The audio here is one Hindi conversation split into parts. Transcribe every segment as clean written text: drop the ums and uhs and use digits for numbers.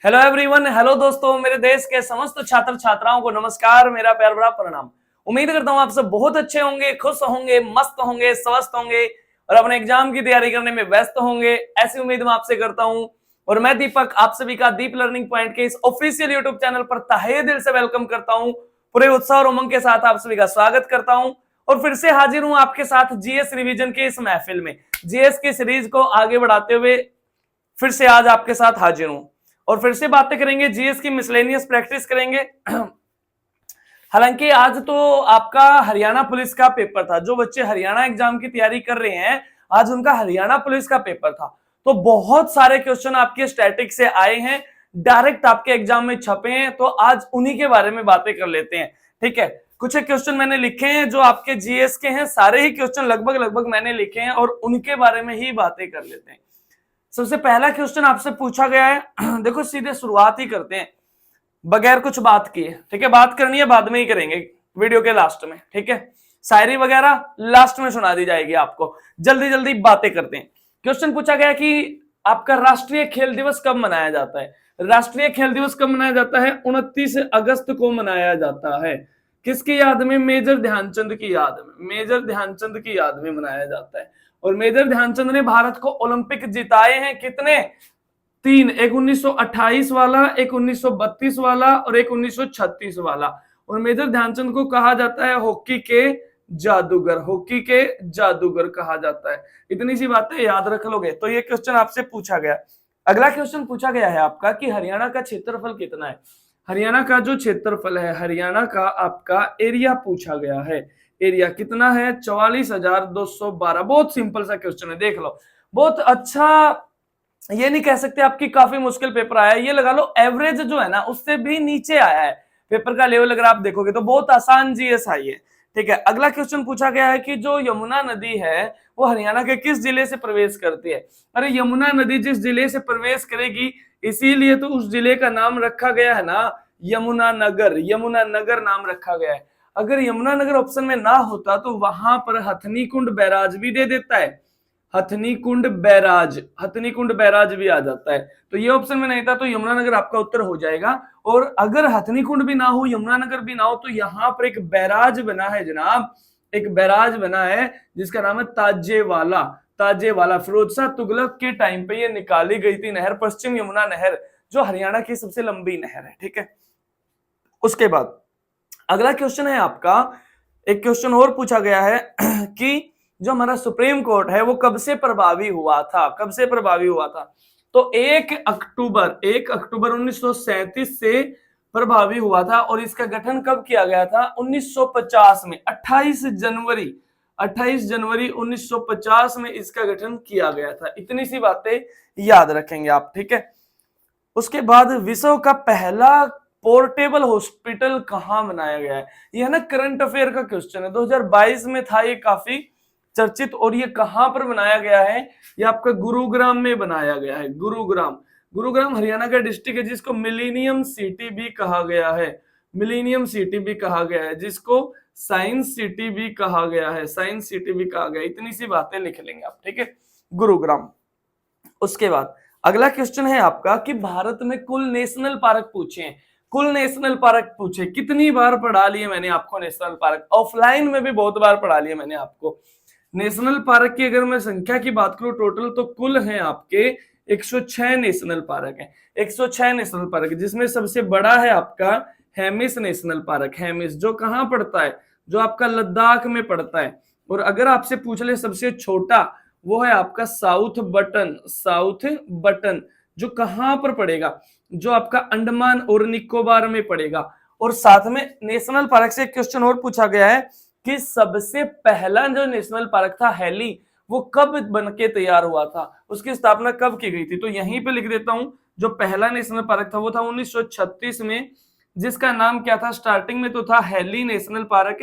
हेलो एवरीवन, हेलो दोस्तों, मेरे देश के समस्त छात्र छात्राओं को नमस्कार, मेरा प्यार भरा प्रणाम। उम्मीद करता हूं आप सब बहुत अच्छे होंगे, खुश होंगे, मस्त होंगे, स्वस्थ होंगे और अपने एग्जाम की तैयारी करने में व्यस्त होंगे, ऐसी उम्मीद मैं आपसे करता हूं। और मैं दीपक आप सभी का दीप लर्निंग पॉइंट के इस ऑफिशियल यूट्यूब चैनल पर तहे दिल से वेलकम करता हूं। पूरे उत्साह और उमंग के साथ आप सभी का स्वागत करता हूं और फिर से हाजिर हूं आपके साथ जीएस रिवीजन के इस महफिल में। जीएस की सीरीज को आगे बढ़ाते हुए फिर से आज आपके साथ हाजिर हूं और फिर से बातें करेंगे, जीएस की मिसलेनियस प्रैक्टिस करेंगे। हालांकि आज तो आपका हरियाणा पुलिस का पेपर था, जो बच्चे हरियाणा एग्जाम की तैयारी कर रहे हैं आज उनका हरियाणा पुलिस का पेपर था, तो बहुत सारे क्वेश्चन आपके स्टैटिक से आए हैं, डायरेक्ट आपके एग्जाम में छपे हैं, तो आज उन्हीं के बारे में बातें कर लेते हैं। ठीक है, कुछ एक क्वेश्चन मैंने लिखे हैं जो आपके जीएस के हैं, सारे ही क्वेश्चन लगभग मैंने लिखे हैं और उनके बारे में ही बातें कर लेते हैं। सबसे पहला क्वेश्चन आपसे पूछा गया है, देखो सीधे शुरुआत ही करते हैं बगैर कुछ बात किए। ठीक है, बात करनी है बाद में ही करेंगे वीडियो के लास्ट में। ठीक है, शायरी वगैरह लास्ट में सुना दी जाएगी आपको। जल्दी जल्दी बातें करते हैं। क्वेश्चन पूछा गया कि आपका राष्ट्रीय खेल दिवस कब मनाया जाता है। राष्ट्रीय खेल दिवस कब मनाया जाता है? 29 अगस्त को मनाया जाता है। किसकी याद में? मेजर ध्यानचंद की याद में। मेजर ध्यानचंद की याद में मनाया जाता है। और मेजर ध्यानचंद ने भारत को ओलंपिक जिताए हैं कितने? 3, एक 1928 वाला, एक 1932 वाला और एक 1936 वाला। और मेजर ध्यानचंद को कहा जाता है हॉकी के जादूगर। हॉकी के जादूगर कहा जाता है। इतनी सी बातें याद रख लोगे तो ये क्वेश्चन आपसे पूछा गया। अगला क्वेश्चन पूछा गया है आपका कि हरियाणा का क्षेत्रफल कितना है। हरियाणा का जो क्षेत्रफल है, हरियाणा का आपका एरिया पूछा गया है। एरिया कितना है? 44,212। बहुत सिंपल सा क्वेश्चन है, देख लो। बहुत अच्छा, ये नहीं कह सकते आपकी काफी मुश्किल पेपर आया है, ये लगा लो एवरेज जो है ना उससे भी नीचे आया है पेपर का लेवल। अगर आप देखोगे तो बहुत आसान जीएस आई है। ठीक है, अगला क्वेश्चन पूछा गया है कि जो यमुना नदी है वो हरियाणा के किस जिले से प्रवेश करती है। अरे यमुना नदी जिस जिले से प्रवेश करेगी इसीलिए तो उस जिले का नाम रखा गया है ना यमुनानगर। यमुनानगर नाम रखा गया है। अगर यमुनानगर ऑप्शन में ना होता तो वहां पर हथनी कुंड बैराज भी दे देता है। हथनी कुंड बैराज भी आ जाता है। तो ये ऑप्शन में नहीं था तो यमुनानगर आपका उत्तर हो जाएगा। और अगर हथनी कुंड भी ना हो, यमुनानगर भी ना हो, तो यहाँ पर एक बैराज बना है जनाब, एक बैराज बना है जिसका नाम है ताजेवाला। ताजेवाला फिरोजशाह तुगलक के टाइम पे ये निकाली गई थी नहर, पश्चिम यमुना नहर, जो हरियाणा की सबसे लंबी नहर है। ठीक है, उसके बाद अगला क्वेश्चन है आपका, एक क्वेश्चन और पूछा गया है कि जो हमारा सुप्रीम कोर्ट है वो कब से प्रभावी हुआ था। कब से प्रभावी हुआ था? तो 1 अक्टूबर 1937 से प्रभावी हुआ था। और इसका गठन कब किया गया था? 1950 में। 28 जनवरी 1950 में इसका गठन किया गया था। इतनी सी बातें याद रखेंगे आप। ठीक है, उसके बाद विश्व का पहला पोर्टेबल हॉस्पिटल कहां बनाया गया है। यह ना करंट अफेयर का क्वेश्चन है, 2022 में था ये, काफी चर्चित। और ये कहां पर बनाया गया है? ये आपका गुरुग्राम में बनाया गया है। गुरुग्राम हरियाणा का डिस्ट्रिक्ट है जिसको मिलेनियम सिटी भी कहा गया है। मिलेनियम सिटी भी कहा गया है, जिसको साइंस सिटी भी कहा गया है। साइंस सिटी भी कहा गया है। इतनी सी बातें लिख लेंगे आप। ठीक है, गुरुग्राम। उसके बाद अगला क्वेश्चन है आपका कि भारत में कुल नेशनल पार्क पूछे। कुल नेशनल पार्क पूछे, कितनी बार पढ़ा लिए मैंने आपको नेशनल पार्क, ऑफलाइन में भी बहुत बार पढ़ा लिए मैंने आपको। नेशनल पार्क की अगर मैं संख्या की बात करूं टोटल, तो कुल है आपके 106 नेशनल पार्क है। 106 नेशनल पार्क, जिसमें सबसे बड़ा है आपका हेमिस नेशनल पार्क। हेमिस जो कहां पड़ता है? जो आपका लद्दाख में पड़ता है। और अगर आपसे पूछ ले सबसे छोटा, वो है आपका साउथ बटन, जो कहां पर पड़ेगा? जो आपका अंडमान और निकोबार में पड़ेगा। और साथ में नेशनल पार्क से एक क्वेश्चन और पूछा गया है कि सबसे पहला जो नेशनल पार्क था हैली, वो कब बनके तैयार हुआ था, उसकी स्थापना कब की गई थी? तो यहीं पे लिख देता हूं, जो पहला नेशनल पार्क था वो था 1936 में, जिसका नाम क्या था? स्टार्टिंग में तो था हैली नेशनल पार्क।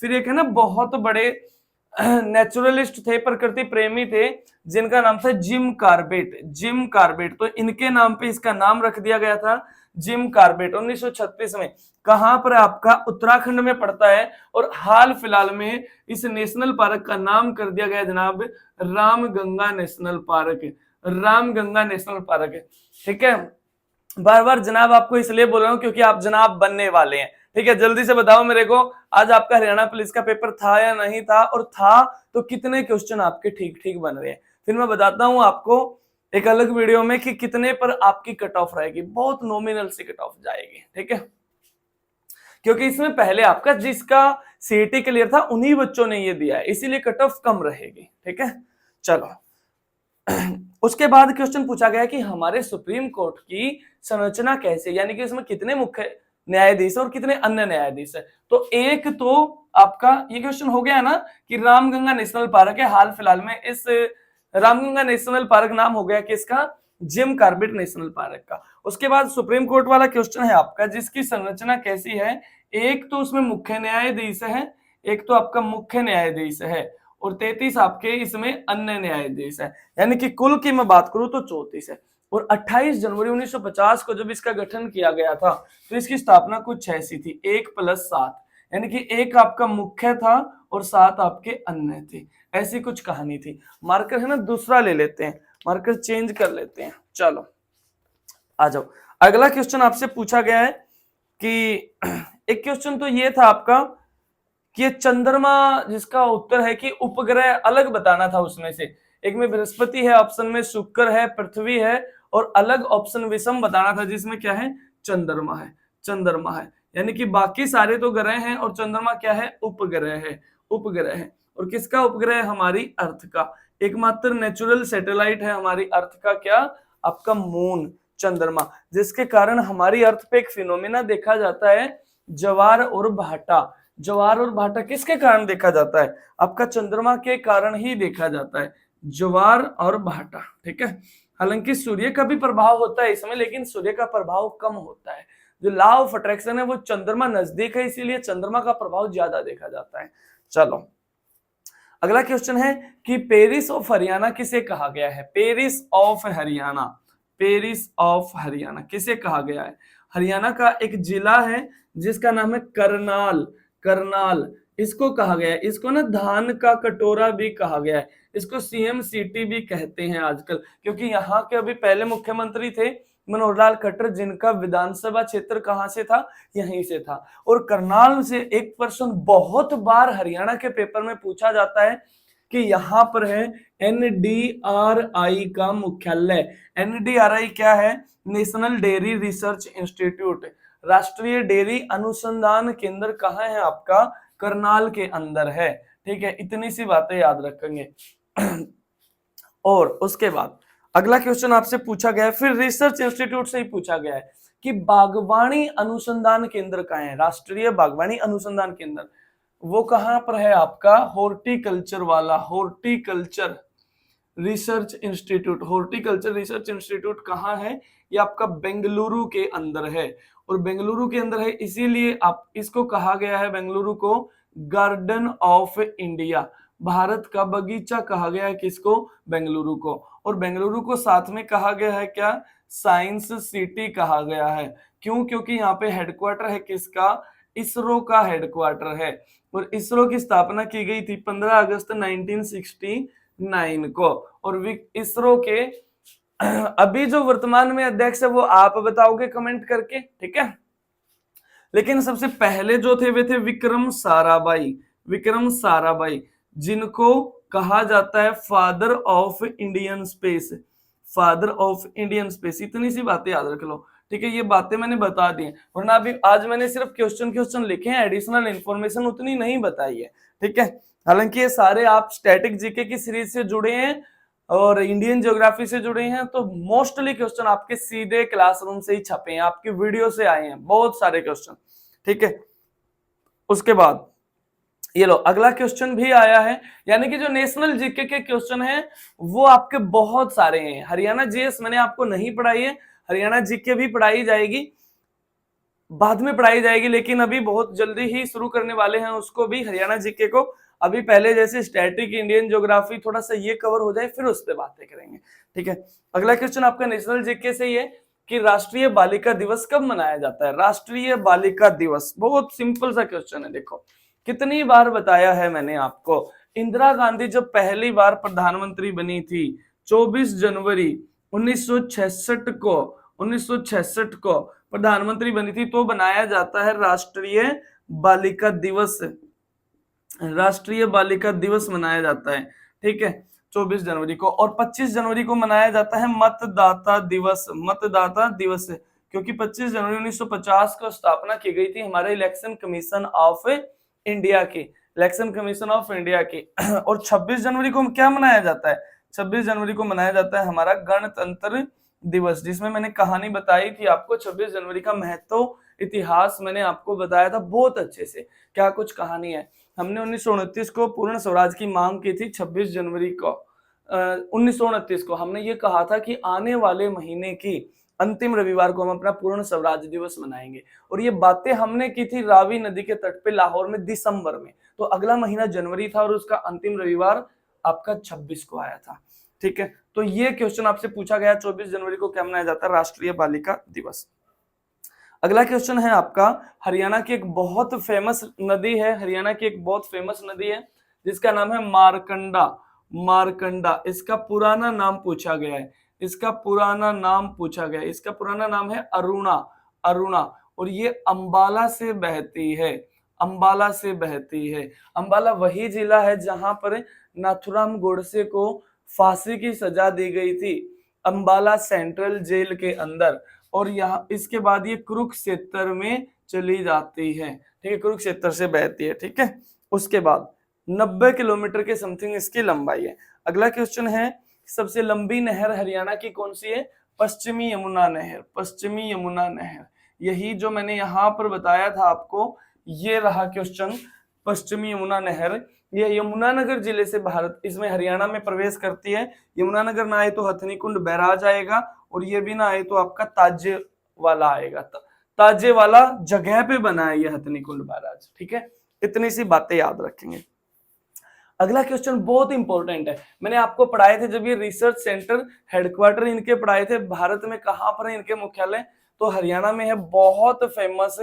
फिर एक है ना बहुत बड़े नेचुरलिस्ट थे, प्रकृति प्रेमी थे, जिनका नाम था जिम कार्बेट। तो इनके नाम पे इसका नाम रख दिया गया था जिम कार्बेट। 1936 में कहां पर? आपका उत्तराखंड में पड़ता है। और हाल फिलहाल में इस नेशनल पार्क का नाम कर दिया गया जनाब Ramganga national park. Ramganga national park है। ठीक है, बार बार जनाब आपको इसलिए बोल रहा हूं क्योंकि आप जनाब बनने वाले हैं। ठीक है, जल्दी से बताओ मेरे को, आज आपका हरियाणा पुलिस का पेपर था या नहीं था, और था तो कितने क्वेश्चन आपके ठीक ठीक बन रहे हैं। फिर मैं बताता हूं आपको एक अलग वीडियो में कि कितने पर आपकी कट ऑफ रहेगी, बहुत नॉमिनल से कट ऑफ जाएगी। ठीक है, क्योंकि इसमें पहले आपका जिसका सीईटी क्लियर था उन्हीं बच्चों ने ये दिया है, इसीलिए कट ऑफ कम रहेगी। ठीक है, चलो उसके बाद क्वेश्चन पूछा गया कि हमारे सुप्रीम कोर्ट की संरचना कैसे, यानी कि इसमें कितने मुख्य न्यायाधीश और कितने अन्य न्यायाधीश है। तो एक तो आपका ये क्वेश्चन हो गया ना कि रामगंगा नेशनल पार्क है, हाल फिलहाल में इस रामगंगा नेशनल पार्क नाम हो गया किसका, जिम कॉर्बेट नेशनल पार्क का। उसके बाद सुप्रीम कोर्ट वाला क्वेश्चन है आपका जिसकी संरचना कैसी है, एक तो उसमें मुख्य न्यायाधीश है, एक तो आपका मुख्य न्यायाधीश है, और 33 आपके इसमें अन्य न्यायाधीश है, यानी कि कुल की मैं बात करूं तो 34 है। और 28 जनवरी 1950 को जब इसका गठन किया गया था तो इसकी स्थापना कुछ ऐसी थी, 1+7, यानी कि एक आपका मुख्य था और 7 आपके अन्य थे, ऐसी कुछ कहानी थी। मार्कर है ना दूसरा ले लेते हैं, मार्कर चेंज कर लेते हैं। चलो आ जाओ, अगला क्वेश्चन आपसे पूछा गया है कि एक क्वेश्चन तो ये था आपका कि चंद्रमा, जिसका उत्तर है कि उपग्रह अलग बताना था, उसमें से एक में बृहस्पति है, ऑप्शन में शुक्र है, पृथ्वी है, और अलग ऑप्शन विषम बताना था जिसमें क्या है, चंद्रमा है। चंद्रमा है, यानी कि बाकी सारे तो ग्रह हैं और चंद्रमा क्या है, उपग्रह है। उपग्रह है, और किसका उपग्रह है, हमारी अर्थ का। एकमात्र नेचुरल सैटेलाइट है हमारी अर्थ का, क्या, आपका मून, चंद्रमा, जिसके कारण हमारी अर्थ पे एक फिनोमेना देखा जाता है, ज्वार और भाटा। ज्वार और भाटा किसके कारण देखा जाता है, आपका चंद्रमा के कारण ही देखा जाता है, ज्वार और भाटा। ठीक है, हालांकि सूर्य का भी प्रभाव होता है इसमें, लेकिन सूर्य का प्रभाव कम होता है। जो लॉ ऑफ अट्रैक्शन है वो चंद्रमा नजदीक है, इसीलिए चंद्रमा का प्रभाव ज्यादा देखा जाता है। चलो अगला क्वेश्चन है कि पेरिस ऑफ हरियाणा किसे कहा गया है, Paris of Haryana, Paris of Haryana किसे कहा गया है। हरियाणा का एक जिला है जिसका नाम है करनाल, करनाल इसको कहा गया है। इसको ना धान का कटोरा भी कहा गया है, इसको सीएम सिटी भी कहते हैं आजकल, क्योंकि यहाँ के अभी पहले मुख्यमंत्री थे मनोहर लाल खट्टर, जिनका विधानसभा क्षेत्र कहां से था, यहीं से था। और करनाल से एक प्रश्न बहुत बार हरियाणा के पेपर में पूछा जाता है कि यहाँ पर है एनडीआरआई का मुख्यालय। एनडीआरआई क्या है, नेशनल डेयरी रिसर्च इंस्टीट्यूट, राष्ट्रीय डेयरी अनुसंधान केंद्र कहाँ है आपका, करनाल के अंदर है। ठीक है, इतनी सी बातें याद रखेंगे। और उसके बाद अगला क्वेश्चन आपसे पूछा गया है, फिर रिसर्च इंस्टीट्यूट से ही पूछा गया है कि बागवानी अनुसंधान केंद्र कहाँ है, राष्ट्रीय बागवानी अनुसंधान केंद्र वो कहां पर है आपका, हॉर्टिकल्चर वाला, horticulture research institute. Horticulture research institute कहाँ है, ये आपका बेंगलुरु के अंदर है, और बेंगलुरु के अंदर है इसीलिए आप इसको कहा गया है, बेंगलुरु को गार्डन ऑफ इंडिया, भारत का बगीचा कहा गया है किसको, बेंगलुरु को। और बेंगलुरु को साथ में कहा गया है क्या, साइंस सिटी कहा गया है। क्यों, क्योंकि यहाँ पे हेडक्वार्टर है किसका, इसरो का हेडक्वार्टर है, और इसरो की स्थापना की गई थी 15 अगस्त 1969 को। और इसरो के अभी जो वर्तमान में अध्यक्ष है वो आप बताओगे कमेंट करके, ठीक है। लेकिन सबसे पहले जो थे वे थे विक्रम साराभाई, विक्रम साराभाई, जिनको कहा जाता है father of Indian space, father of Indian space. इतनी सी बातें याद रख लो, ठीक है। ये बातें मैंने बता दी हैं, वरना अभी आज मैंने सिर्फ क्वेश्चन लिखे हैं, एडिशनल इंफॉर्मेशन उतनी नहीं बताई है, ठीक है। हालांकि ये सारे आप स्टैटिक जीके की सीरीज से जुड़े हैं और इंडियन ज्योग्राफी से जुड़े हैं, तो मोस्टली क्वेश्चन आपके सीधे क्लासरूम से ही छपे हैं, आपकी वीडियो से आए हैं बहुत सारे क्वेश्चन, ठीक है। उसके बाद ये लो अगला क्वेश्चन भी आया है, यानी कि जो नेशनल जीके के क्वेश्चन हैं वो आपके बहुत सारे हैं। हरियाणा जीएस मैंने आपको नहीं पढ़ाई है, हरियाणा जीके भी पढ़ाई जाएगी, बाद में पढ़ाई जाएगी, लेकिन अभी बहुत जल्दी ही शुरू करने वाले हैं उसको भी, हरियाणा जीके को। अभी पहले जैसे स्टैटिक इंडियन ज्योग्राफी थोड़ा सा ये कवर हो जाए, फिर उस पर बातें करेंगे, ठीक है। अगला क्वेश्चन आपका नेशनल जीके से ही है कि राष्ट्रीय बालिका दिवस कब मनाया जाता है। राष्ट्रीय बालिका दिवस बहुत सिंपल सा क्वेश्चन है, देखो कितनी बार बताया है मैंने आपको। इंदिरा गांधी जब पहली बार प्रधानमंत्री बनी थी 24 जनवरी 1966 को प्रधानमंत्री बनी थी, तो बनाया जाता है राष्ट्रीय बालिका दिवस। राष्ट्रीय बालिका दिवस मनाया जाता है, ठीक है, 24 जनवरी को। और 25 जनवरी को मनाया जाता है मतदाता दिवस। मतदाता दिवस क्योंकि 25 जनवरी 1950 को स्थापना की गई थी हमारे इलेक्शन कमीशन ऑफ इंडिया की, इलेक्शन कमीशन ऑफ इंडिया की। और 26 जनवरी को क्या मनाया जाता है? 26 जनवरी को मनाया जाता है हमारा गणतंत्र दिवस, जिसमें मैंने कहानी बताई थी आपको 26 जनवरी का महत्व, इतिहास मैंने आपको बताया था बहुत अच्छे से, क्या कुछ कहानी है। हमने 1929 को पूर्ण स्वराज की मांग की थी। 26 जनवरी को 1929 को हमने ये कहा था कि आने वाले महीने की अंतिम रविवार को हम अपना पूर्ण स्वराज दिवस मनाएंगे, और ये बातें हमने की थी रावी नदी के तट पे लाहौर में दिसंबर में। तो अगला महीना जनवरी था और उसका अंतिम रविवार आपका 26 को आया था, ठीक है। तो ये क्वेश्चन आपसे पूछा गया 24 जनवरी को क्या मनाया जाता है? राष्ट्रीय बालिका दिवस। अगला क्वेश्चन है आपका, हरियाणा की एक बहुत फेमस नदी है, हरियाणा की एक बहुत फेमस नदी है जिसका नाम है मारकंडा। मारकंडा, इसका पुराना नाम पूछा गया है, इसका पुराना नाम पूछा गया है, इसका पुराना नाम है अरुणा। अरुणा, और ये अंबाला से बहती है, अंबाला से बहती है। अंबाला वही जिला है जहां पर नाथुराम गोडसे को फांसी की सजा दी गई थी, अंबाला सेंट्रल जेल के अंदर। और यहाँ इसके बाद ये कुरुक्षेत्र में चली जाती है, ठीक है, कुरुक्षेत्र से बहती है, ठीक है। उसके बाद 90 किलोमीटर के समथिंग इसकी लंबाई है। अगला क्वेश्चन है, सबसे लंबी नहर हरियाणा की कौन सी है? पश्चिमी यमुना नहर। पश्चिमी यमुना नहर, यही जो मैंने यहाँ पर बताया था आपको, ये रहा क्वेश्चन। पश्चिमी यमुना नहर ये यमुनानगर जिले से भारत इसमें हरियाणा में प्रवेश करती है। यमुनानगर ना आए तो हथनीकुंड बैराज आएगा, और ये भी ना आए तो आपका ताजे वाला आएगा। ताजे वाला जगह पे बना है ये हथनीकुंड बैराज, ठीक है। इतनी सी बातें याद रखेंगे। अगला क्वेश्चन बहुत इंपॉर्टेंट है, मैंने आपको पढ़ाए थे जब ये रिसर्च सेंटर हेडक्वार्टर इनके पढ़ाए थे भारत में, कहां पर है इनके मुख्यालय? तो हरियाणा में है। बहुत famous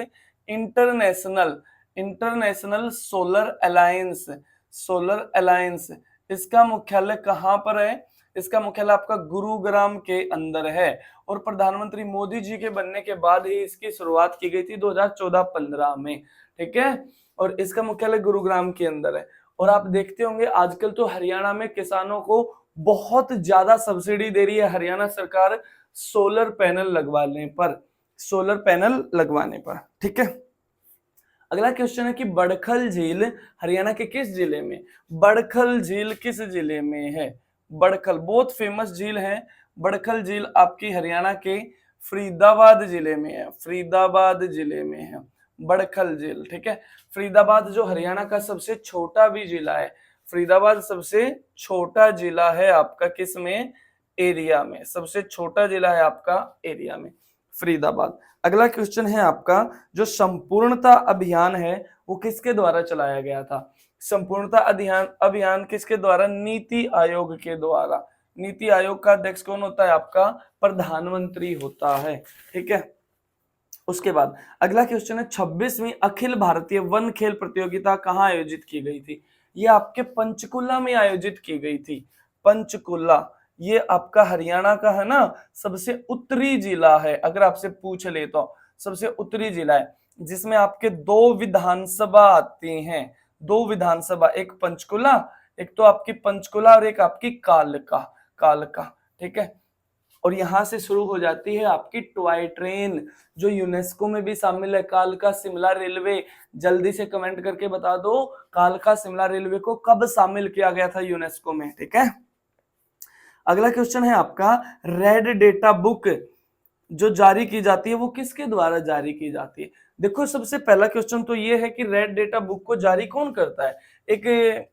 international international solar alliance, solar alliance, इसका मुख्यालय कहां पर है? इसका मुख्यालय आपका गुरुग्राम के अंदर है। और प्रधानमंत्री मोदी जी के बनने के बाद ही इसकी शुरुआत की गई थी 2014-15 में, ठीक है। और इसका मुख्यालय गुरुग्राम के अंदर है। और आप देखते होंगे आजकल तो हरियाणा में किसानों को बहुत ज्यादा सब्सिडी दे रही है हरियाणा सरकार सोलर पैनल लगवाने पर, सोलर पैनल लगवाने पर, ठीक है। अगला क्वेश्चन है कि बड़खल झील हरियाणा के किस जिले में? बड़खल झील किस जिले में है? बड़खल बहुत फेमस झील है। बड़खल झील आपकी हरियाणा के फरीदाबाद जिले में है, फरीदाबाद जिले में है बड़खल झील, ठीक है। फरीदाबाद जो हरियाणा का सबसे छोटा भी जिला है, फरीदाबाद सबसे छोटा जिला है आपका किस में? एरिया में, सबसे छोटा जिला है आपका एरिया में फरीदाबाद। अगला क्वेश्चन है आपका, जो संपूर्णता अभियान है वो किसके द्वारा चलाया गया था? संपूर्णता अभियान किसके द्वारा? नीति आयोग के द्वारा। नीति आयोग का अध्यक्ष कौन होता है? आपका प्रधानमंत्री होता है, ठीक है। उसके बाद अगला क्वेश्चन है, 26वीं अखिल भारतीय वन खेल प्रतियोगिता कहाँ आयोजित की गई थी? ये आपके पंचकुला में आयोजित की गई थी। पंचकुला ये आपका हरियाणा का है ना, सबसे उत्तरी जिला है। अगर आपसे पूछ ले तो सबसे उत्तरी जिला है, जिसमें आपके 2 विधानसभा आती हैं। 2 विधानसभा, एक पंचकुला, एक तो आपकी पंचकुला और एक आपकी कालका, कालका, ठीक है। और यहां से शुरू हो जाती है आपकी टॉय ट्रेन, जो यूनेस्को में भी शामिल है। कालका शिमला रेलवे, जल्दी से कमेंट करके बता दो कालका शिमला रेलवे को कब शामिल किया गया था यूनेस्को में, ठीक है। अगला क्वेश्चन है आपका, रेड डेटा बुक जो जारी की जाती है वो किसके द्वारा जारी की जाती है? देखो सबसे पहला क्वेश्चन तो ये है कि रेड डेटा बुक को जारी कौन करता है? एक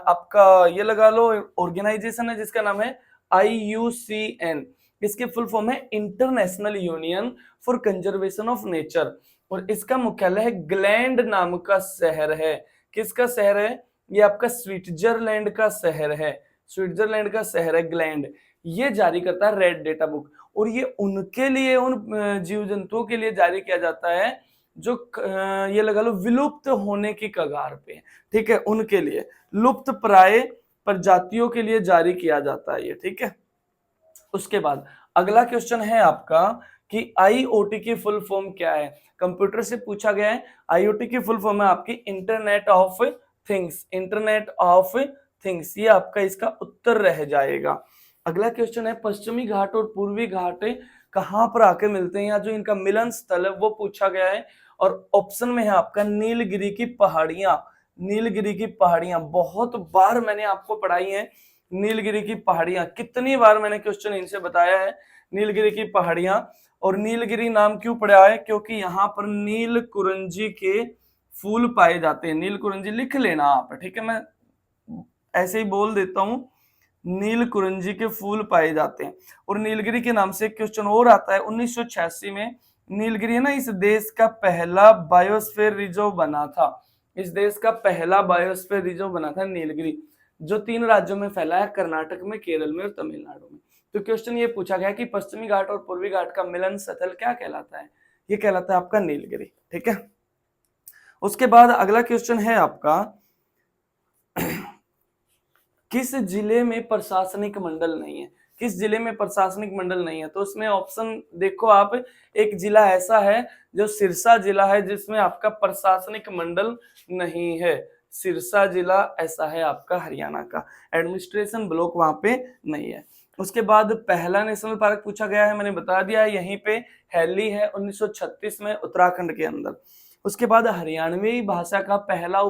आपका ये लगा लो ऑर्गेनाइजेशन है जिसका नाम है IUCN। इसके फुल फॉर्म है international union for conservation of nature, और इसका मुख्यालय है ग्लैंड नाम का शहर है। किसका शहर है? ये आपका स्विट्जरलैंड का शहर है, स्विट्जरलैंड का शहर है ग्लैंड। ये जारी करता है रेड डेटा बुक, और ये उनके लिए, उन जीव जंतुओं के लिए जारी किया जाता है जो ये लगा लो विलुप्त होने की कगार पे, ठीक है, उनके लिए लुप्त प्राय प्रजातियों के लिए जारी किया जाता है ये, ठीक है। उसके बाद अगला क्वेश्चन है आपका कि आईओटी की फुल फॉर्म क्या है, कंप्यूटर से पूछा गया है। आईओटी की फुल फॉर्म है आपकी internet of things, internet of things, ये आपका इसका उत्तर रह जाएगा। अगला क्वेश्चन है पश्चिमी घाट और पूर्वी घाट कहां पर आके मिलते हैं, या जो इनका मिलन स्थल है वो पूछा गया है। और ऑप्शन में है आपका नीलगिरी की पहाड़ियां, नीलगिरी की पहाड़ियां बहुत बार मैंने आपको पढ़ाई है। नीलगिरी की पहाड़ियां कितनी बार मैंने क्वेश्चन इनसे बताया है, नीलगिरी की पहाड़ियां। और नीलगिरी नाम क्यों पड़ा है, क्योंकि यहाँ पर नील कुरंजी के फूल पाए जाते हैं। नील कुरंजी लिख लेना आप, ठीक है, मैं ऐसे ही बोल देता हूं, नील कुरंजी के फूल पाए जाते हैं। और नीलगिरी के नाम से एक क्वेश्चन और आता है 1986 में। नीलगिरी है ना, इस देश का पहला बायोस्फीयर रिजर्व बना था, इस देश का पहला बायोस्फीयर रिजर्व बना था नीलगिरी, जो 3 राज्यों में फैला है, कर्नाटक में, केरल में और तमिलनाडु में। तो क्वेश्चन ये पूछा गया कि पश्चिमी घाट और पूर्वी घाट का मिलन स्थल क्या कहलाता है, ये कहलाता है आपका नीलगिरी, ठीक है। उसके बाद अगला क्वेश्चन है आपका किस जिले में प्रशासनिक मंडल नहीं है, किस जिले में प्रशासनिक मंडल नहीं है। तो उसमें ऑप्शन देखो आप, एक जिला ऐसा है जो सिरसा जिला है जिसमें आपका प्रशासनिक मंडल नहीं है, सिरसा जिला ऐसा है आपका हरियाणा का, एडमिनिस्ट्रेशन ब्लॉक वहां पे नहीं है। उसके बाद पहला नेशनल पार्क पूछा गया है, मैंने बता दिया है, यहीं पे हैली है 1936 में उत्तराखंड के अंदर। उसके बाद हरियाणवी भाषा का पहला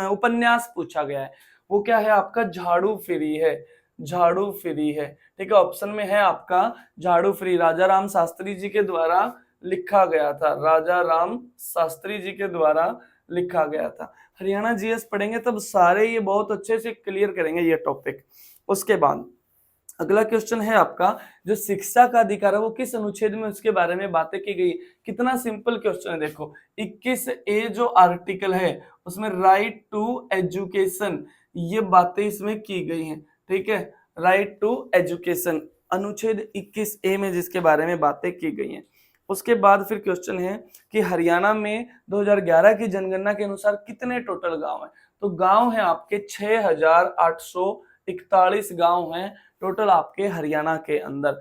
उपन्यास पूछा गया है, वो क्या है आपका झाड़ू फिरी है, झाड़ू फिरी है, ठीक है। ऑप्शन में है आपका झाड़ू फिरी, राजा राम शास्त्री जी के द्वारा लिखा गया था, राजा राम शास्त्री जी के द्वारा लिखा गया था। हरियाणा जीएस पढ़ेंगे तब सारे ये बहुत अच्छे से क्लियर करेंगे ये टॉपिक। उसके बाद अगला क्वेश्चन है आपका जो शिक्षा का अधिकार है वो किस अनुच्छेद में उसके बारे में बातें की गई। कितना सिंपल क्वेश्चन है, देखो 21A जो आर्टिकल है उसमें राइट टू एजुकेशन, ये बातें इसमें की गई हैं, ठीक है, राइट टू एजुकेशन अनुच्छेद 21A में जिसके बारे में बातें की गई हैं। उसके बाद फिर क्वेश्चन है कि हरियाणा में 2011 की जनगणना के अनुसार कितने टोटल गांव हैं। तो गांव है आपके 6841 गांव हैं टोटल आपके हरियाणा के अंदर।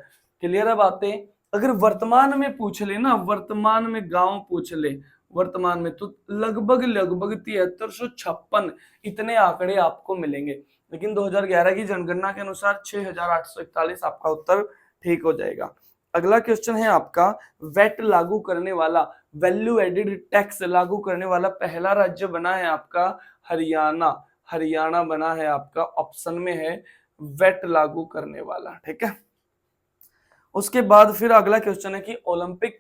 क्लियर है बातें। अगर वर्तमान में पूछ ले ना, वर्तमान में गांव पूछ ले वर्तमान में, तो लगभग 7356 इतने आंकड़े आपको मिलेंगे। लेकिन 2011 की जनगणना के अनुसार 6841 आपका उत्तर ठीक हो जाएगा। अगला क्वेश्चन है आपका वेट लागू करने वाला, वैल्यू एडिड टैक्स लागू करने वाला पहला राज्य बना है आपका हरियाणा, हरियाणा बना है आपका, ऑप्शन में है वेट लागू करने वाला, ठीक है। उसके बाद फिर अगला क्वेश्चन है कि ओलंपिक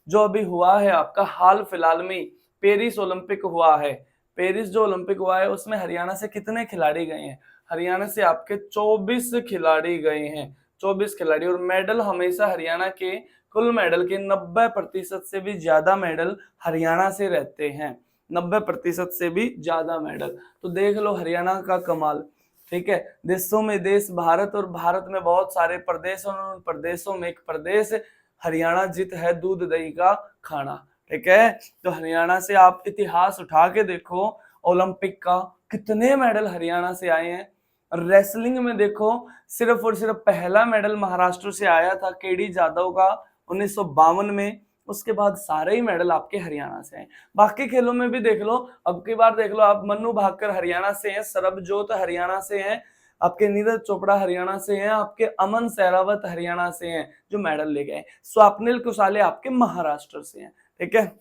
जो अभी हुआ है आपका हाल फिलहाल में, पेरिस ओलंपिक हुआ है, पेरिस जो ओलंपिक हुआ है उसमें हरियाणा से कितने खिलाड़ी गए हैं। हरियाणा से आपके 24 खिलाड़ी गए हैं, 24 खिलाड़ी। और मेडल हमेशा हरियाणा के कुल मेडल के 90% से भी ज्यादा मेडल हरियाणा से रहते हैं, 90% से भी ज्यादा मेडल। तो देख लो हरियाणा का कमाल, ठीक है। देशों में देश भारत, और भारत में बहुत सारे प्रदेश, और उन प्रदेशों में एक प्रदेश हरियाणा जित है दूध दही का खाना, ठीक है। तो हरियाणा से आप इतिहास उठा के देखो, ओलंपिक का कितने मेडल हरियाणा से आए हैं। रेसलिंग में देखो सिर्फ और सिर्फ पहला मेडल महाराष्ट्र से आया था केडी जाधव का 1952 में, उसके बाद सारे ही मेडल आपके हरियाणा से हैं। बाकी खेलों में भी देख लो, अब की बार देख लो आप, मन्नू भाकर हरियाणा से हैं, सरबजोत हरियाणा से हैं, आपके नीरज चोपड़ा हरियाणा से हैं, आपके अमन सहरावत हरियाणा से हैं जो मेडल ले गए, स्वप्निल कुशाले आपके महाराष्ट्र से हैं, ठीक है।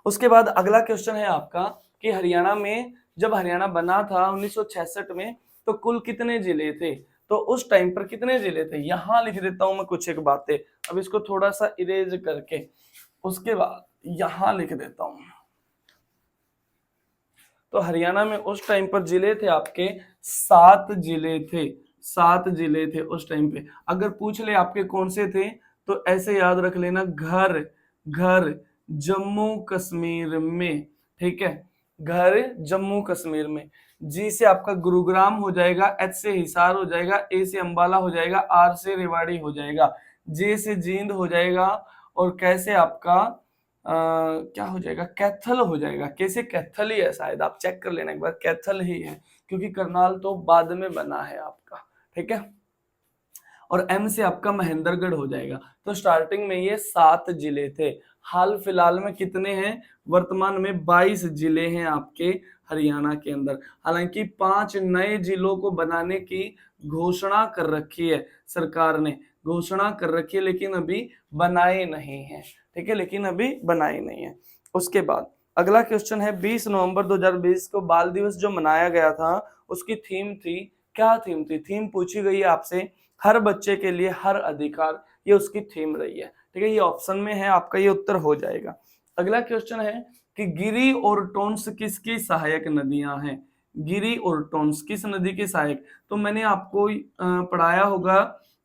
उसके बाद अगला क्वेश्चन है आपका कि हरियाणा में जब हरियाणा बना था 1966 में तो कुल कितने जिले थे। तो उस टाइम पर कितने जिले थे, यहां लिख देता हूं मैं कुछ एक बातें, अब इसको थोड़ा सा इरेज करके उसके बाद यहां लिख देता हूं। तो हरियाणा में उस टाइम पर जिले थे आपके 7 जिले थे, 7 जिले थे उस टाइम पे। अगर पूछ ले आपके कौन से थे तो ऐसे याद रख लेना, घर घर जम्मू कश्मीर में, ठीक है, घर जम्मू कश्मीर में। जी से आपका गुरुग्राम हो जाएगा, एच से हिसार हो जाएगा, ए से अंबाला हो जाएगा, आर से रेवाड़ी हो जाएगा, जे से जींद हो जाएगा, और कैसे आपका क्या हो जाएगा, कैथल हो जाएगा। कैसे कैथल ही है शायद, आप चेक कर लेना एक बार, कैथल ही है। क्योंकि करनाल तो बाद में बना है आपका, ठीक है। और एम से आपका महेंद्रगढ़ हो जाएगा। तो स्टार्टिंग में ये 7 जिले थे, हाल फिलहाल में कितने हैं, वर्तमान में 22 जिले हैं आपके हरियाणा के अंदर। हालांकि 5 नए जिलों को बनाने की घोषणा कर रखी है सरकार ने, घोषणा कर रखी है, लेकिन अभी बनाए नहीं है, ठीक है, लेकिन अभी बनाए नहीं है। उसके बाद अगला क्वेश्चन है, 20 नवंबर 2020 को बाल दिवस जो मनाया गया था उसकी थीम थी, क्या थीम थी, थीम पूछी गई है आपसे, हर बच्चे के लिए हर अधिकार, ये उसकी थीम रही है, ठीक है, ये ऑप्शन में है आपका, ये उत्तर हो जाएगा। अगला क्वेश्चन है कि गिरी और टोन्स किसकी सहायक नदियां हैं, गिरी और टोन्स किस नदी की सहायक, तो मैंने आपको पढ़ाया होगा,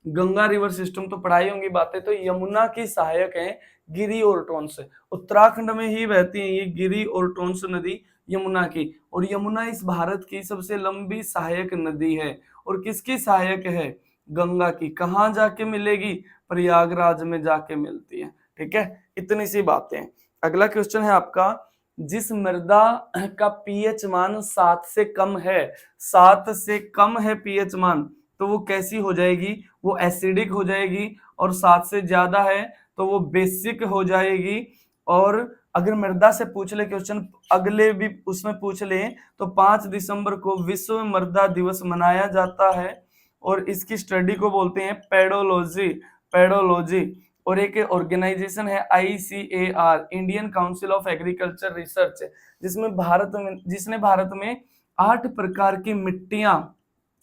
गंगा रिवर सिस्टम तो पढ़ाई होंगी बातें, तो यमुना की सहायक है गिरी और टोन्स, उत्तराखंड में ही बहती है ये गिरी और टोन्स नदी यमुना की, और यमुना इस भारत की सबसे लंबी सहायक नदी है, और किसकी सहायक है, गंगा की। कहाँ जाके मिलेगी, प्रयागराज में जाके मिलती है, ठीक है, इतनी सी बातें। अगला क्वेश्चन है आपका, जिस मृदा का पीएच मान 7 से कम है, 7 से कम है पीएच मान, तो वो कैसी हो जाएगी, वो एसिडिक हो जाएगी, और 7 से ज्यादा है तो वो बेसिक हो जाएगी। और अगर मृदा से पूछ ले क्वेश्चन, अगले भी उसमें पूछ ले, तो 5 दिसंबर को विश्व मृदा दिवस मनाया जाता है, और इसकी स्टडी को बोलते हैं पेडोलॉजी, पेडोलॉजी। और एक ऑर्गेनाइजेशन है ICAR, Indian council of agriculture research, जिसने भारत में 8 प्रकार की मिट्टियां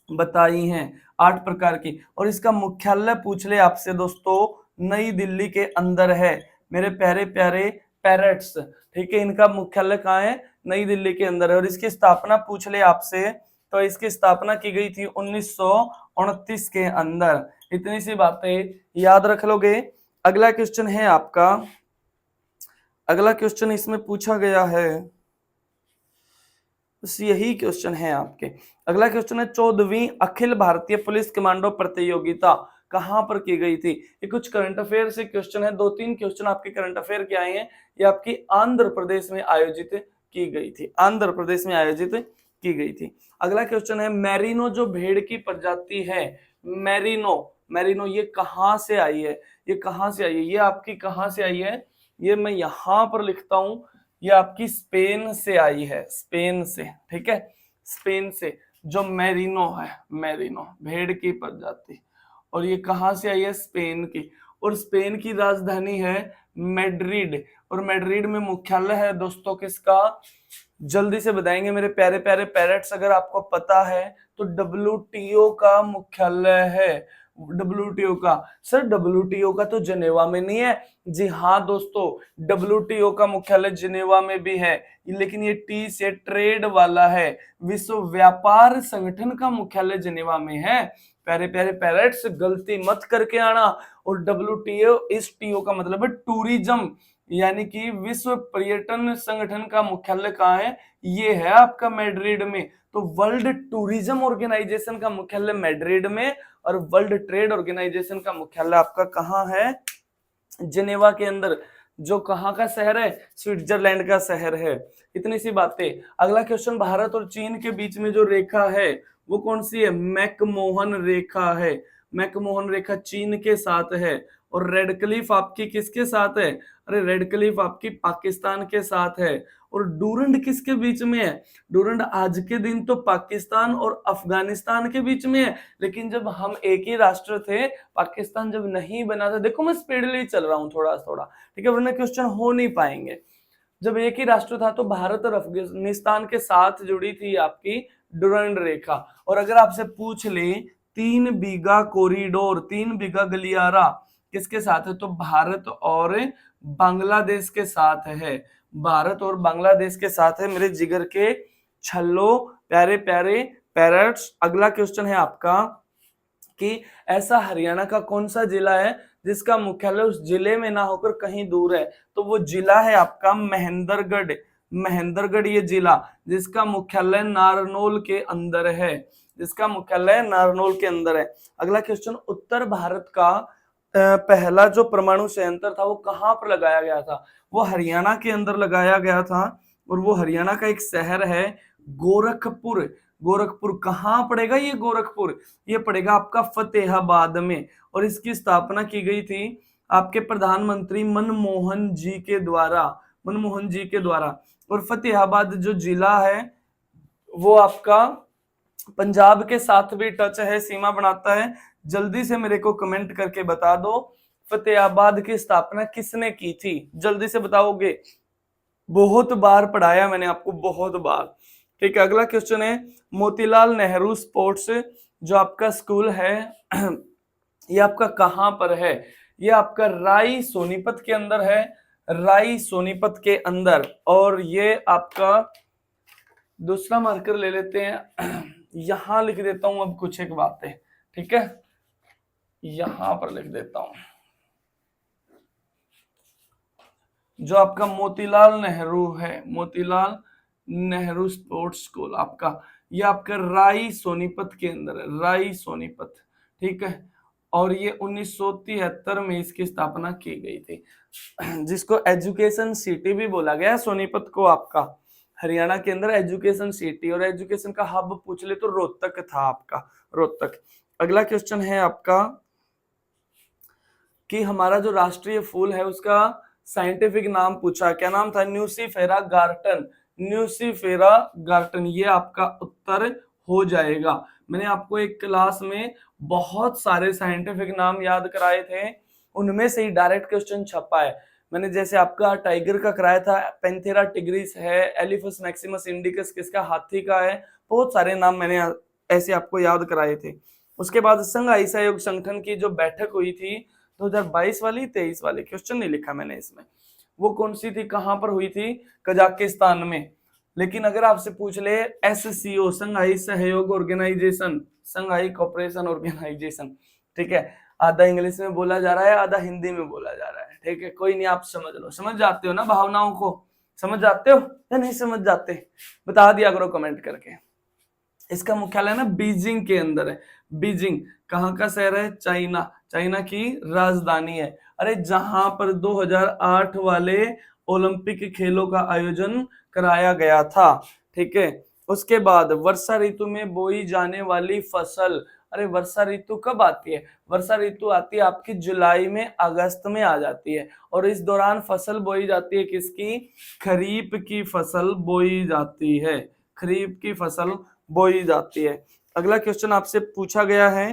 बताई हैं, 8 प्रकार की, और इसका मुख्यालय पूछ ले आपसे दोस्तों, नई दिल्ली के अंदर है, मेरे प्यारे प्यारे पैरेट्स, ठीक है, इनका मुख्यालय कहाँ है, नई दिल्ली के अंदर है। और इसकी स्थापना पूछ ले आपसे, तो इसकी स्थापना की गई थी 1929 के अंदर। इतनी सी बातें याद रख लोगे। अगला क्वेश्चन है आपका, अगला क्वेश्चन इसमें पूछा गया है, बस यही क्वेश्चन है आपके। अगला क्वेश्चन है, 14वीं अखिल भारतीय पुलिस कमांडो प्रतियोगिता कहां पर की गई थी, ये कुछ करंट अफेयर से क्वेश्चन है, 2-3 क्वेश्चन आपके करंट अफेयर के आए हैं, ये आपकी आंध्र प्रदेश में आयोजित की गई थी, आंध्र प्रदेश में आयोजित की गई थी। अगला क्वेश्चन है, मैरिनो जो भेड़ की प्रजाति है, मैरिनो, मैरिनो ये कहां से आई है, ये कहां से आई है, ये आपकी कहां से आई है, ये मैं यहां पर लिखता हूं, ये आपकी स्पेन से आई है, स्पेन से, ठीक है, स्पेन से जो मैरिनो है, मैरिनो भेड़ की प्रजाति, और ये कहां से आई है, स्पेन की, और स्पेन की राजधानी है मैड्रिड, और मैड्रिड में मुख्यालय है दोस्तों किसका, जल्दी से बताएंगे मेरे प्यारे प्यारे पैरेट्स, अगर आपको पता है तो WTO का मुख्यालय है, WTO का। सर WTO का तो जिनेवा में नहीं है, जी हाँ दोस्तों, WTO का मुख्यालय जिनेवा में भी है, लेकिन ये टी से ट्रेड वाला है, विश्व व्यापार संगठन का मुख्यालय जिनेवा में है। प्यारे प्यारे पैरेट्स गलती मत करके आना। और WTO, इस टीओ का मतलब है टूरिज्म, यानी कि विश्व पर्यटन संगठन का मुख्यालय कहाँ है, ये है आपका मैड्रिड में। तो वर्ल्ड टूरिज्म ऑर्गेनाइजेशन का मुख्यालय मैड्रिड में, और वर्ल्ड ट्रेड ऑर्गेनाइजेशन का मुख्यालय आपका कहाँ है, जिनेवा के अंदर, जो कहाँ का शहर है, स्विट्जरलैंड का शहर है। इतनी सी बातें। अगला क्वेश्चन, भारत और चीन के बीच में जो रेखा है वो कौन सी है, मैकमोहन रेखा है, मैकमोहन रेखा चीन के साथ है। और रेड क्लिफ आपकी किसके साथ है, अरे रेड क्लिफ आपकी पाकिस्तान के साथ है। और डूरंड किसके बीच में है, डूरंड आज के दिन तो पाकिस्तान और अफगानिस्तान के बीच में है, लेकिन जब हम एक ही राष्ट्र थे, पाकिस्तान जब नहीं बना था, देखो मैं स्पीडली चल रहा हूं थोड़ा थोड़ा, ठीक है, वरना क्वेश्चन हो नहीं पाएंगे। जब एक ही राष्ट्र था तो भारत और अफगानिस्तान के साथ जुड़ी थी आपकी डूरंड रेखा। और अगर आपसे पूछ ले 3 बीघा कॉरिडोर, 3 बीघा गलियारा किसके साथ है, तो भारत और बांग्लादेश के साथ है, भारत और बांग्लादेश के साथ है मेरे जिगर के छल्लो प्यारे प्यारे पैरट्स। अगला क्वेश्चन है आपका कि ऐसा हरियाणा का कौन सा जिला है जिसका मुख्यालय उस जिले में ना होकर कहीं दूर है, तो वो जिला है आपका महेंद्रगढ़, महेंद्रगढ़ ये जिला, जिसका मुख्यालय नारनौल के अंदर है, जिसका मुख्यालय नारनौल के अंदर है। अगला क्वेश्चन, उत्तर भारत का पहला जो परमाणु संयंत्र था वो कहाँ पर लगाया गया था, वो हरियाणा के अंदर लगाया गया था, और वो हरियाणा का एक शहर है गोरखपुर, गोरखपुर कहाँ पड़ेगा ये गोरखपुर? ये पड़ेगा आपका फतेहाबाद में। और इसकी स्थापना की गई थी आपके प्रधानमंत्री मनमोहन जी के द्वारा, मनमोहन जी के द्वारा। और फतेहाबाद जो जिला है वो आपका पंजाब के साथ भी टच है, सीमा बनाता है। जल्दी से मेरे को कमेंट करके बता दो फतेहाबाद की स्थापना किसने की थी, जल्दी से बताओगे। बहुत बार पढ़ाया मैंने आपको, बहुत बार। ठीक है, अगला क्वेश्चन है मोतीलाल नेहरू स्पोर्ट्स जो आपका स्कूल है ये आपका कहां पर है? ये आपका राय सोनीपत के अंदर है, राय सोनीपत के अंदर। और ये आपका दूसरा मार्कर ले लेते हैं, यहां लिख देता हूं अब कुछ एक बातें, ठीक है, यहां पर लिख देता हूं। जो आपका मोतीलाल नेहरू है, मोतीलाल नेहरू स्पोर्ट्स स्कूल आपका, ये आपका राय सोनीपत के अंदर है, राय सोनीपत, ठीक है। और ये 1973 में इसकी स्थापना की गई थी, जिसको एजुकेशन सिटी भी बोला गया है सोनीपत को आपका, हरियाणा के अंदर एजुकेशन सिटी। और एजुकेशन का हब पूछ ले तो रोहतक था आपका, रोहतक। अगला क्वेश्चन है आपका कि हमारा जो राष्ट्रीय फूल है उसका साइंटिफिक नाम पूछा, क्या नाम था? न्यूसीफेरा गार्टन, न्यूसीफेरा गार्टन, ये आपका उत्तर हो जाएगा। मैंने आपको एक क्लास में बहुत सारे साइंटिफिक नाम याद कराए थे, उनमें से ही डायरेक्ट क्वेश्चन छपा है। मैंने जैसे आपका टाइगर का कराया था, पेंथेरा टिग्रिस है, एलिफस मैक्सिमस इंडिकस किसका, हाथी का है। बहुत सारे नाम मैंने ऐसे आपको याद कराए थे। उसके बाद संघाई सहयोग संगठन की जो बैठक हुई थी 2022 वाली, 23 वाली, क्वेश्चन नहीं लिखा मैंने इसमें, वो कौन सी थी, कहां पर हुई थी? कजाकिस्तान में। लेकिन अगर आपसे पूछ ले SCO, संघाई सहयोग ऑर्गेनाइजेशन, संघाई कोऑपरेशन ऑर्गेनाइजेशन, ठीक है, आधा इंग्लिश में बोला जा रहा है, आधा हिंदी में बोला जा रहा है, ठीक है, कोई नहीं, आप समझ लो, समझ जाते हो ना भावनाओं को, समझ जाते हो या नहीं समझ जाते? बता दिया करो कमेंट करके। इसका मुख्यालय ना बीजिंग के अंदर है, बीजिंग कहाँ का शहर है? चाइना, चाइना की राजधानी है। अरे जहां पर 2008 वाले ओलंपिक खेलों का आयोजन कराया गया था, ठीक है। उसके बाद वर्षा ऋतु में बोई जाने वाली फसल, अरे वर्षा ऋतु कब आती है? वर्षा ऋतु आती है आपकी जुलाई में, अगस्त में आ जाती है। और इस दौरान फसल बोई जाती है किसकी? खरीफ की फसल बोई जाती है, खरीफ की फसल बोई जाती है। अगला क्वेश्चन आपसे पूछा गया है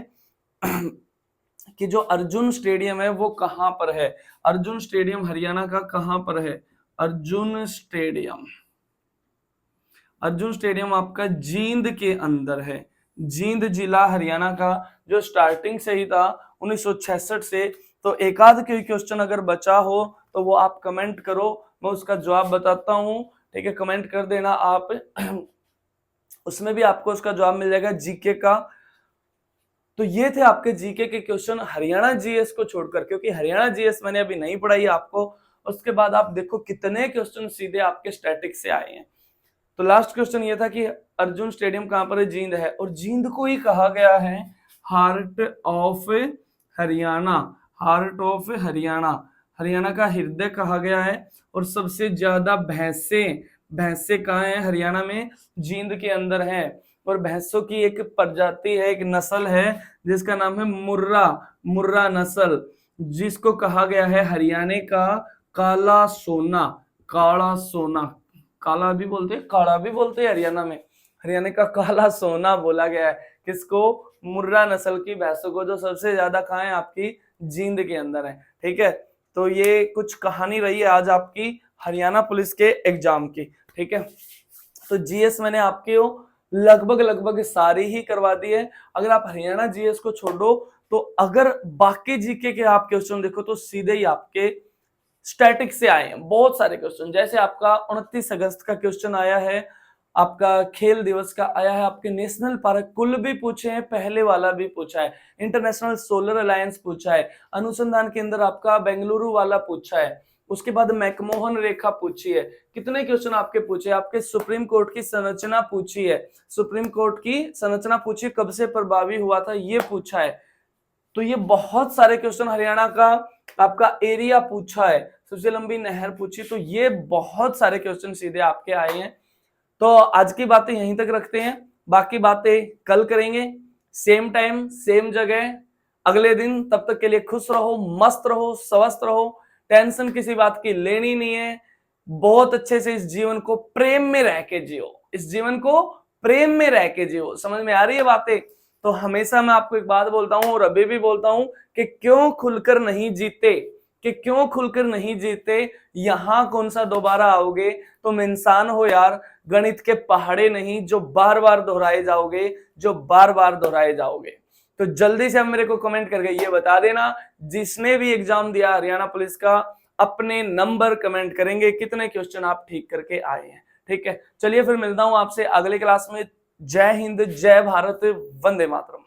कि जो अर्जुन स्टेडियम है वो कहां पर है? अर्जुन स्टेडियम हरियाणा का कहां पर है? अर्जुन स्टेडियम, अर्जुन स्टेडियम आपका जींद के अंदर है, जींद जिला हरियाणा का, जो स्टार्टिंग से ही था 1966 से। तो एक आध कोई क्वेश्चन अगर बचा हो तो वो आप कमेंट करो, मैं उसका जवाब बताता हूं, ठीक है, कमेंट कर देना आप उसमें भी आपको उसका जवाब मिल जाएगा जीके का। तो ये थे आपके जीके के क्वेश्चन हरियाणा जीएस को छोड़कर, क्योंकि हरियाणा जीएस मैंने अभी नहीं पढ़ाई आपको। उसके बाद आप देखो कितने क्वेश्चन सीधे आपके स्टैटिक से आए हैं। तो लास्ट क्वेश्चन ये था कि अर्जुन स्टेडियम कहां पर है? जींद है। और जींद को ही कहा गया है heart of Haryana, heart of Haryana, Haryana का हृदय कहा गया है। और सबसे ज्यादा भैंसे कहाँ है हरियाणा में? जींद के अंदर है। और भैंसों की एक प्रजाति है, एक नस्ल है जिसका नाम है मुर्रा, मुर्रा नस्ल, जिसको कहा गया है हरियाणा का काला सोना, काला सोना, काला भी बोलते हैं, काला भी बोलते हैं हरियाणा में, हरियाणा का काला सोना बोला गया है किसको? मुर्रा नस्ल की भैंसों को, जो सबसे ज्यादा कहाँ है? आपकी जींद के अंदर है, ठीक है। तो ये कुछ कहानी रही है आज आपकी हरियाणा पुलिस के एग्जाम की, ठीक है। तो जीएस मैंने आपके लगभग सारी ही करवा दी है। अगर आप हरियाणा जीएस को छोड़ो तो अगर बाकी जीके के आप क्वेश्चन देखो तो सीधे ही आपके स्टैटिक से आए हैं बहुत सारे क्वेश्चन। जैसे आपका 29 अगस्त का क्वेश्चन आया है, आपका खेल दिवस का आया है, आपके नेशनल पार्क कुल भी पूछे हैं, पहले वाला भी पूछा है, इंटरनेशनल सोलर अलायंस पूछा है, अनुसंधान केंद्र आपका बेंगलुरु वाला पूछा है, उसके बाद मैकमोहन रेखा पूछी है। कितने क्वेश्चन आपके पूछे? आपके सुप्रीम कोर्ट की संरचना पूछी है, सुप्रीम कोर्ट की संरचना पूछी, कब से प्रभावी हुआ था ये पूछा है। तो ये बहुत सारे क्वेश्चन, हरियाणा का आपका एरिया पूछा है, सबसे लंबी नहर पूछी, तो ये बहुत सारे क्वेश्चन सीधे आपके आए हैं। तो आज की बातें यहीं तक रखते हैं। बाकी बातें कल करेंगे, सेम टाइम सेम जगह अगले दिन। तब तक के लिए खुश रहो, मस्त रहो, स्वस्थ रहो, टेंशन किसी बात की लेनी नहीं है। बहुत अच्छे से इस जीवन को प्रेम में रह के जियो, इस जीवन को प्रेम में रह के जियो। समझ में आ रही है बातें? तो हमेशा मैं आपको एक बात बोलता हूं और अभी भी बोलता हूं कि क्यों खुलकर नहीं जीते, कि क्यों खुलकर नहीं जीते, यहां कौन सा दोबारा आओगे? तुम इंसान हो यार, गणित के पहाड़े नहीं जो बार बार दोहराए जाओगे, जो बार बार दोहराए जाओगे। तो जल्दी से अब मेरे को कमेंट करके ये बता देना, जिसने भी एग्जाम दिया हरियाणा पुलिस का, अपने नंबर कमेंट करेंगे कितने क्वेश्चन आप ठीक करके आए हैं। ठीक है, चलिए फिर मिलता हूं आपसे अगले क्लास में। जय हिंद, जय भारत, वंदे मातरम।